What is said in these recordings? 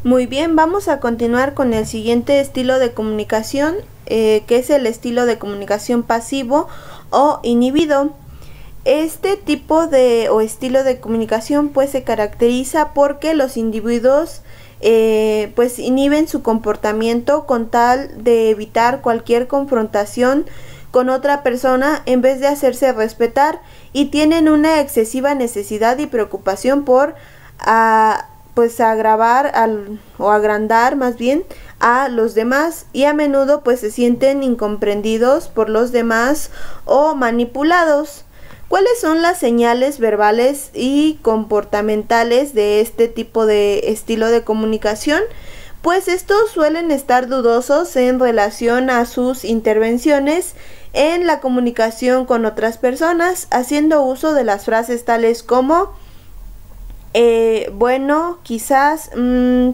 Muy bien, vamos a continuar con el siguiente estilo de comunicación, que es el estilo de comunicación pasivo o inhibido. Este tipo de o estilo de comunicación pues se caracteriza porque los individuos pues inhiben su comportamiento con tal de evitar cualquier confrontación con otra persona en vez de hacerse respetar, y tienen una excesiva necesidad y preocupación por pues agravar o agrandar más bien a los demás, y a menudo pues se sienten incomprendidos por los demás o manipulados. ¿Cuáles son las señales verbales y comportamentales de este tipo de estilo de comunicación? Pues estos suelen estar dudosos en relación a sus intervenciones en la comunicación con otras personas, haciendo uso de las frases tales como bueno, quizás,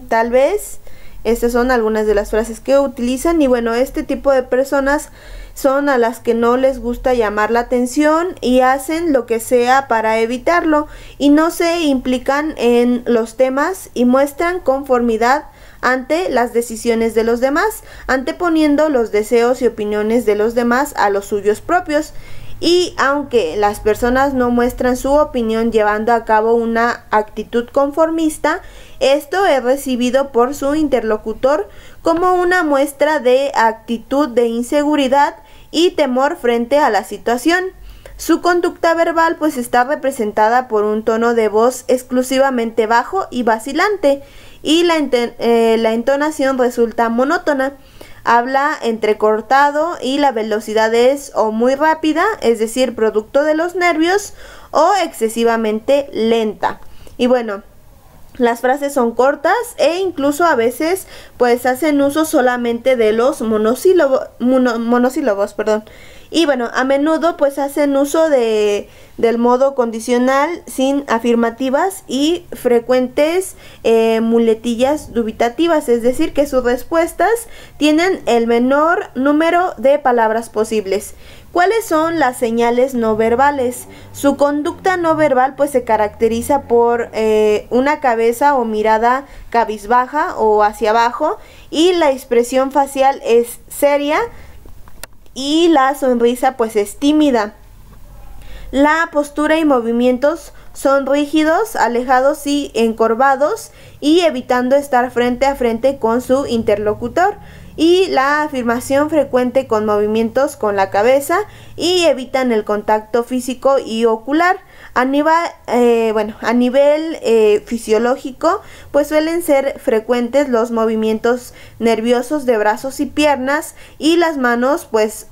tal vez. Estas son algunas de las frases que utilizan, y bueno, este tipo de personas son a las que no les gusta llamar la atención y hacen lo que sea para evitarlo, y no se implican en los temas y muestran conformidad ante las decisiones de los demás, anteponiendo los deseos y opiniones de los demás a los suyos propios. Y aunque las personas no muestran su opinión llevando a cabo una actitud conformista, esto es recibido por su interlocutor como una muestra de actitud de inseguridad y temor frente a la situación. Su conducta verbal pues está representada por un tono de voz exclusivamente bajo y vacilante, y la entonación resulta monótona. Habla entrecortado y la velocidad es o muy rápida, es decir, producto de los nervios, o excesivamente lenta. Y bueno, las frases son cortas e incluso a veces pues hacen uso solamente de los monosílabos, Y bueno, a menudo pues hacen uso del modo condicional sin afirmativas y frecuentes muletillas dubitativas, es decir, que sus respuestas tienen el menor número de palabras posibles. ¿Cuáles son las señales no verbales? Su conducta no verbal pues se caracteriza por una cabeza o mirada cabizbaja o hacia abajo, y la expresión facial es seria y la sonrisa pues es tímida. La postura y movimientos son rígidos, alejados y encorvados, y evitando estar frente a frente con su interlocutor. Y la afirmación frecuente con movimientos con la cabeza, y evitan el contacto físico y ocular. A nivel fisiológico, pues suelen ser frecuentes los movimientos nerviosos de brazos y piernas, y las manos pues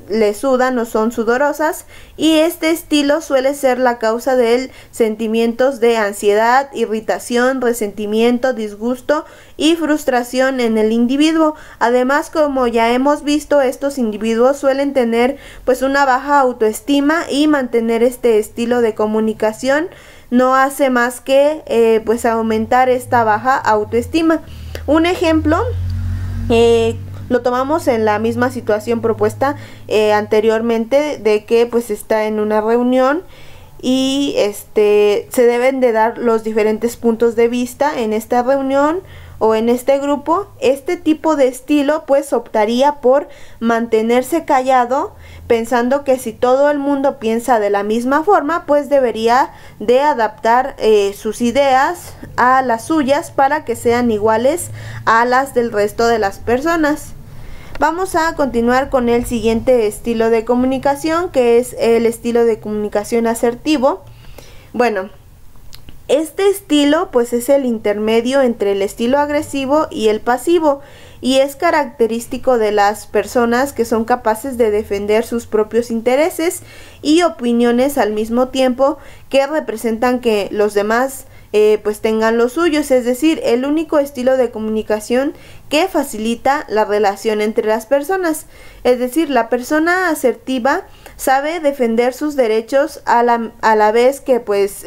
les sudan o son sudorosas, y este estilo suele ser la causa de sentimientos de ansiedad, irritación, resentimiento, disgusto y frustración en el individuo. Además, como ya hemos visto, estos individuos suelen tener pues una baja autoestima, y mantener este estilo de comunicación no hace más que pues aumentar esta baja autoestima. Un ejemplo lo tomamos en la misma situación propuesta anteriormente, de que pues está en una reunión y se deben de dar los diferentes puntos de vista en esta reunión o en este grupo. Este tipo de estilo pues optaría por mantenerse callado, pensando que si todo el mundo piensa de la misma forma, pues debería de adaptar sus ideas a las suyas para que sean iguales a las del resto de las personas. Vamos a continuar con el siguiente estilo de comunicación, que es el estilo de comunicación asertivo. Bueno, este estilo pues es el intermedio entre el estilo agresivo y el pasivo, y es característico de las personas que son capaces de defender sus propios intereses y opiniones al mismo tiempo que representan que los demás pues tengan los suyos, es decir, el único estilo de comunicación que facilita la relación entre las personas. Es decir, la persona asertiva sabe defender sus derechos a la vez que pues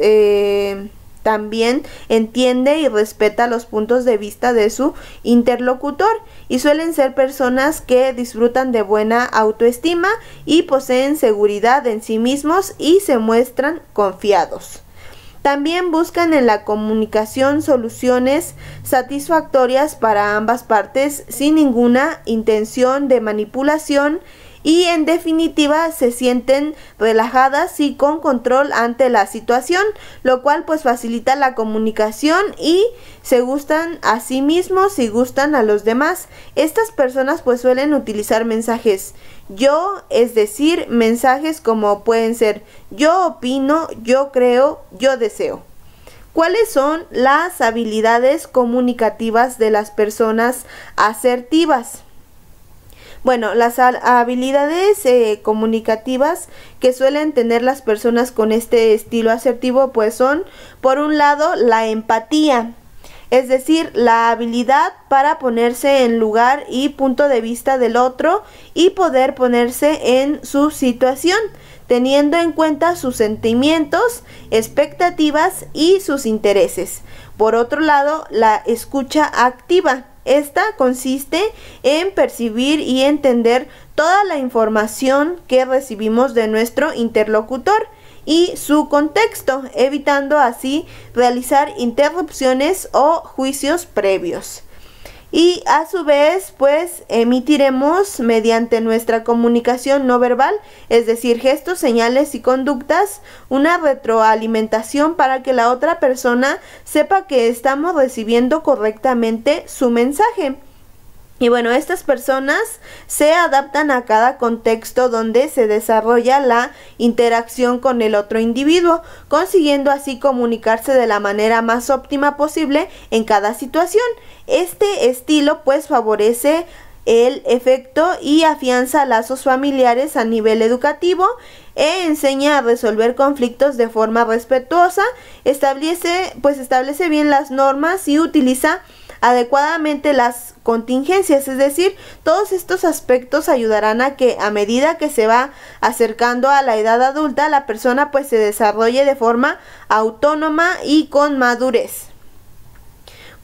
también entiende y respeta los puntos de vista de su interlocutor, y suelen ser personas que disfrutan de buena autoestima y poseen seguridad en sí mismos y se muestran confiados. También buscan en la comunicación soluciones satisfactorias para ambas partes sin ninguna intención de manipulación y en definitiva se sienten relajadas y con control ante la situación, lo cual pues facilita la comunicación y se gustan a sí mismos y gustan a los demás. Estas personas pues suelen utilizar mensajes yo, es decir, mensajes como pueden ser yo opino, yo creo, yo deseo. ¿Cuáles son las habilidades comunicativas de las personas asertivas? Bueno, las habilidades comunicativas que suelen tener las personas con este estilo asertivo pues son, por un lado, la empatía, es decir, la habilidad para ponerse en lugar y punto de vista del otro y poder ponerse en su situación, teniendo en cuenta sus sentimientos, expectativas y sus intereses. Por otro lado, la escucha activa. Esta consiste en percibir y entender toda la información que recibimos de nuestro interlocutor y su contexto, evitando así realizar interrupciones o juicios previos. Y a su vez, pues emitiremos mediante nuestra comunicación no verbal, es decir, gestos, señales y conductas, una retroalimentación para que la otra persona sepa que estamos recibiendo correctamente su mensaje. Y bueno, estas personas se adaptan a cada contexto donde se desarrolla la interacción con el otro individuo, consiguiendo así comunicarse de la manera más óptima posible en cada situación. Este estilo pues favorece el efecto y afianza lazos familiares a nivel educativo, enseña a resolver conflictos de forma respetuosa, establece bien las normas y utiliza adecuadamente las contingencias, es decir, todos estos aspectos ayudarán a que a medida que se va acercando a la edad adulta, la persona pues se desarrolle de forma autónoma y con madurez.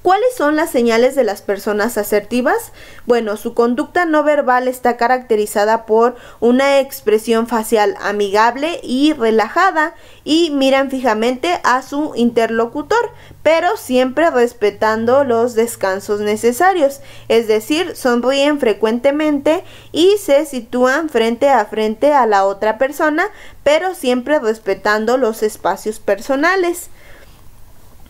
¿Cuáles son las señales de las personas asertivas? Bueno, su conducta no verbal está caracterizada por una expresión facial amigable y relajada y miran fijamente a su interlocutor, pero siempre respetando los descansos necesarios, es decir, sonríen frecuentemente y se sitúan frente a la otra persona, pero siempre respetando los espacios personales.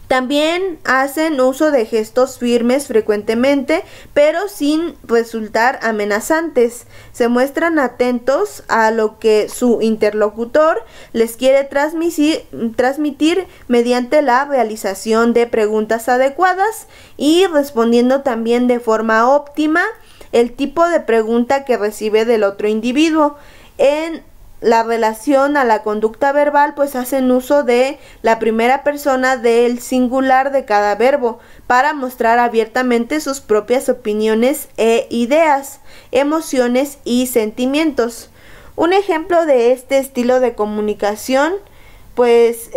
También hacen uso de gestos firmes frecuentemente, pero sin resultar amenazantes. Se muestran atentos a lo que su interlocutor les quiere transmitir mediante la realización de preguntas adecuadas y respondiendo también de forma óptima el tipo de pregunta que recibe del otro individuo. En la relación a la conducta verbal pues hacen uso de la primera persona del singular de cada verbo para mostrar abiertamente sus propias opiniones e ideas, emociones y sentimientos. Un ejemplo de este estilo de comunicación pues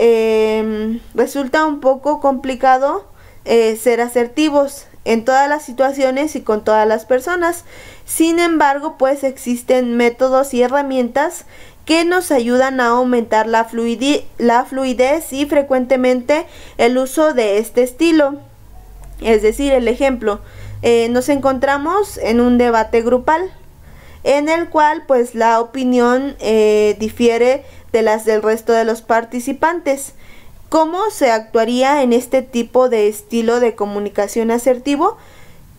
resulta un poco complicado ser asertivos en todas las situaciones y con todas las personas. Sin embargo, pues existen métodos y herramientas que nos ayudan a aumentar la fluidez y frecuentemente el uso de este estilo. Es decir, el ejemplo, nos encontramos en un debate grupal en el cual pues la opinión difiere de las del resto de los participantes. ¿Cómo se actuaría en este tipo de estilo de comunicación asertivo?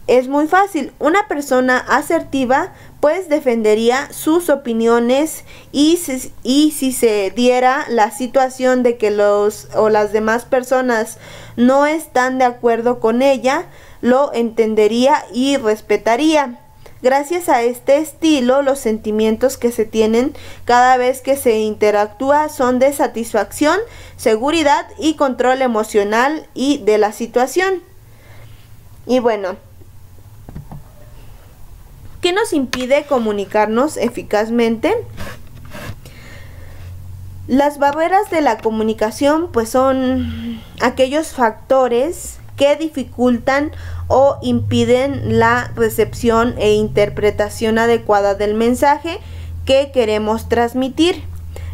Es muy fácil. Una persona asertiva pues defendería sus opiniones y si se diera la situación de que las demás personas no están de acuerdo con ella, lo entendería y respetaría. Gracias a este estilo, los sentimientos que se tienen cada vez que se interactúa son de satisfacción, seguridad y control emocional y de la situación. Y bueno, ¿qué nos impide comunicarnos eficazmente? Las barreras de la comunicación pues son aquellos factores que dificultan o impiden la recepción e interpretación adecuada del mensaje que queremos transmitir.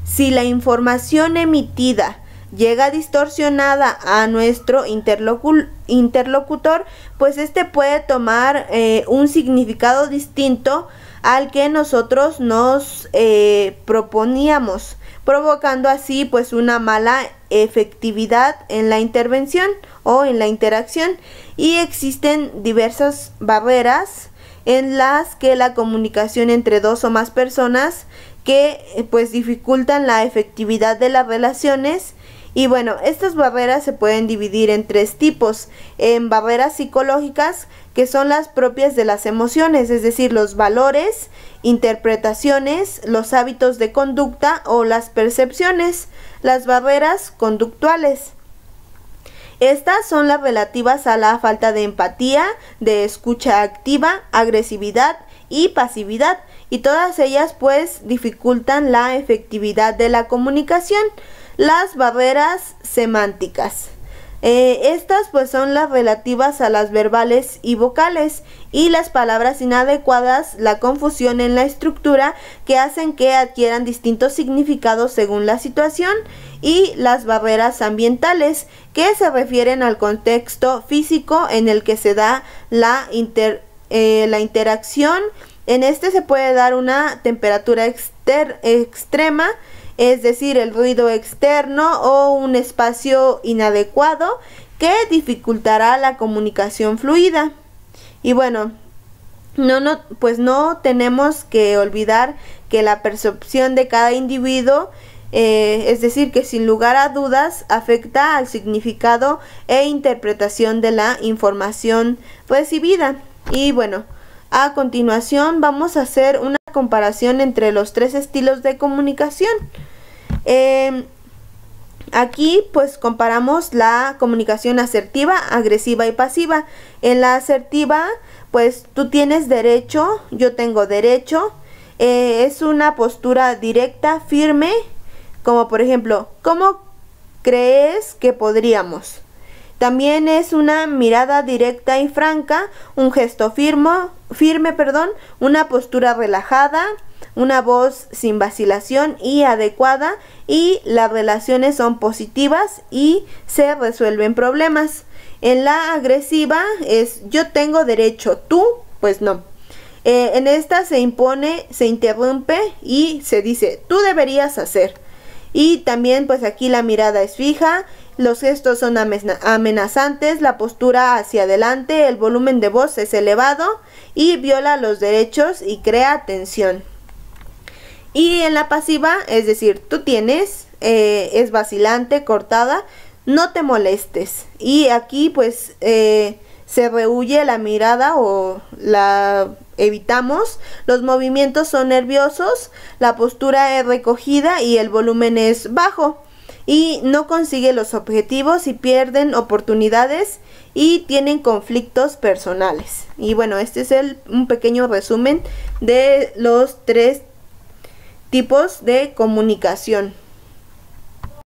Si la información emitida llega distorsionada a nuestro interlocutor, pues este puede tomar un significado distinto al que nosotros nos proponíamos, provocando así pues una mala efectividad en la intervención o en la interacción. Y existen diversas barreras en las que la comunicación entre dos o más personas que pues dificultan la efectividad de las relaciones. Y bueno, estas barreras se pueden dividir en tres tipos: en barreras psicológicas, que son las propias de las emociones, es decir, los valores, interpretaciones, los hábitos de conducta o las percepciones; las barreras conductuales, estas son las relativas a la falta de empatía, de escucha activa, agresividad y pasividad, y todas ellas pues dificultan la efectividad de la comunicación. Las barreras semánticas, estas pues son las relativas a las verbales y vocales, y las palabras inadecuadas, la confusión en la estructura que hacen que adquieran distintos significados según la situación; y las barreras ambientales, que se refieren al contexto físico en el que se da la interacción. En este se puede dar una temperatura extrema, es decir, el ruido externo, o un espacio inadecuado que dificultará la comunicación fluida. Y bueno, pues no tenemos que olvidar que la percepción de cada individuo, es decir, que sin lugar a dudas afecta al significado e interpretación de la información recibida. Y bueno, a continuación vamos a hacer una comparación entre los tres estilos de comunicación. Aquí pues comparamos la comunicación asertiva, agresiva y pasiva. En la asertiva pues tú tienes derecho, yo tengo derecho, es una postura directa, firme, como por ejemplo, ¿cómo crees que podríamos? También es una mirada directa y franca, un gesto firme, una postura relajada, una voz sin vacilación y adecuada, y las relaciones son positivas y se resuelven problemas. En la agresiva es yo tengo derecho, tú pues no. En esta se impone, se interrumpe y se dice tú deberías hacer. Y también pues aquí la mirada es fija, los gestos son amenazantes, la postura hacia adelante, el volumen de voz es elevado y viola los derechos y crea tensión. Y en la pasiva, es decir, tú tienes, es vacilante, cortada, no te molestes. Y aquí pues se rehúye la mirada o la evitamos, los movimientos son nerviosos, la postura es recogida y el volumen es bajo. Y no consigue los objetivos y pierden oportunidades y tienen conflictos personales. Y bueno, este es un pequeño resumen de los tres tipos de comunicación.